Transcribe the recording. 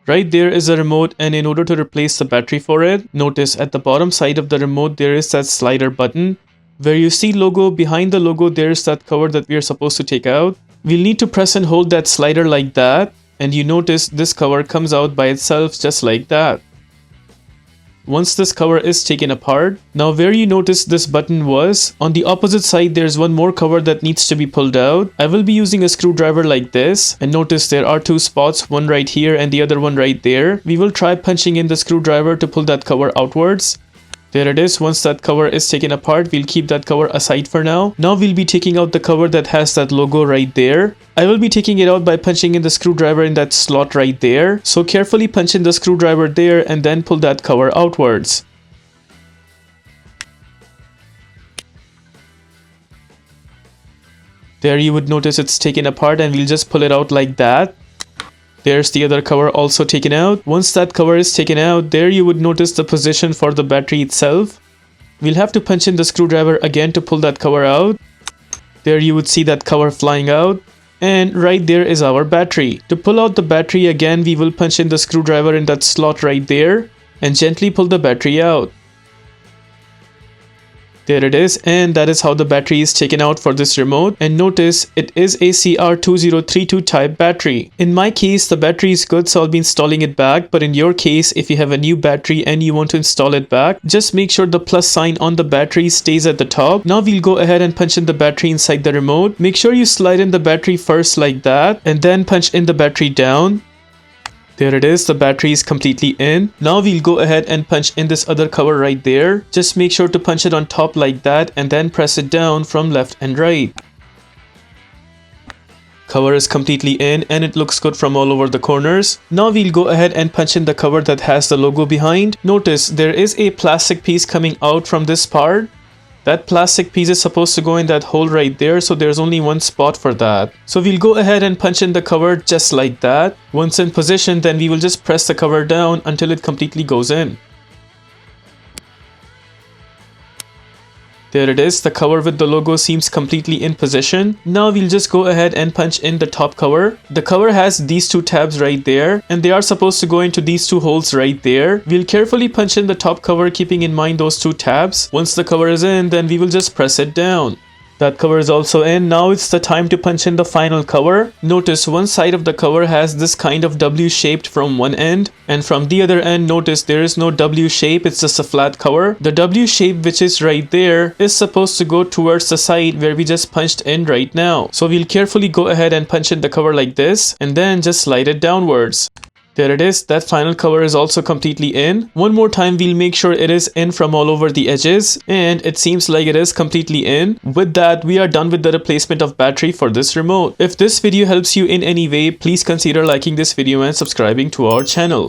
Right there is a remote, and in order to replace the battery for it, notice at the bottom side of the remote there is that slider button. Where you see logo, behind the logo there is that cover that we are supposed to take out. We'll need to press and hold that slider like that, and you notice this cover comes out by itself just like that. Once this cover is taken apart, now where you notice this button was, on the opposite side there's one more cover that needs to be pulled out. I will be using a screwdriver like this, and notice there are two spots, one right here and the other one right there. We will try punching in the screwdriver to pull that cover outwards. There it is. Once that cover is taken apart, we'll keep that cover aside for now. Now we'll be taking out the cover that has that logo right there. I will be taking it out by punching in the screwdriver in that slot right there. So carefully punch in the screwdriver there and then pull that cover outwards. There you would notice it's taken apart, and we'll just pull it out like that. There's the other cover also taken out. Once that cover is taken out, there you would notice the position for the battery itself. We'll have to punch in the screwdriver again to pull that cover out. There you would see that cover flying out. And right there is our battery. To pull out the battery again, we will punch in the screwdriver in that slot right there and gently pull the battery out. There it is, and that is how the battery is taken out for this remote. And notice it is a CR2032 type battery. In my case, the battery is good, so I'll be installing it back. But in your case, if you have a new battery and you want to install it back, just make sure the plus sign on the battery stays at the top. Now we'll go ahead and punch in the battery inside the remote. Make sure you slide in the battery first like that, and then punch in the battery down. There it is, the battery is completely in. Now we'll go ahead and punch in this other cover right there. Just make sure to punch it on top like that and then press it down from left and right. Cover is completely in and it looks good from all over the corners. Now we'll go ahead and punch in the cover that has the logo behind. Notice there is a plastic piece coming out from this part. That plastic piece is supposed to go in that hole right there, so there's only one spot for that. So we'll go ahead and punch in the cover just like that. Once in position, then we will just press the cover down until it completely goes in. There it is, the cover with the logo seems completely in position. Now we'll just go ahead and punch in the top cover. The cover has these two tabs right there, and they are supposed to go into these two holes right there. We'll carefully punch in the top cover, keeping in mind those two tabs. Once the cover is in, then we will just press it down. That cover is also in. Now it's the time to punch in the final cover. Notice one side of the cover has this kind of W shaped from one end, and from the other end, notice there is no W shape, it's just a flat cover. The W shape, which is right there, is supposed to go towards the side where we just punched in right now. So we'll carefully go ahead and punch in the cover like this and then just slide it downwards. There it is, that final cover is also completely in. One more time we'll make sure it is in from all over the edges, and it seems like it is completely in. With that, we are done with the replacement of battery for this remote. If this video helps you in any way, please consider liking this video and subscribing to our channel.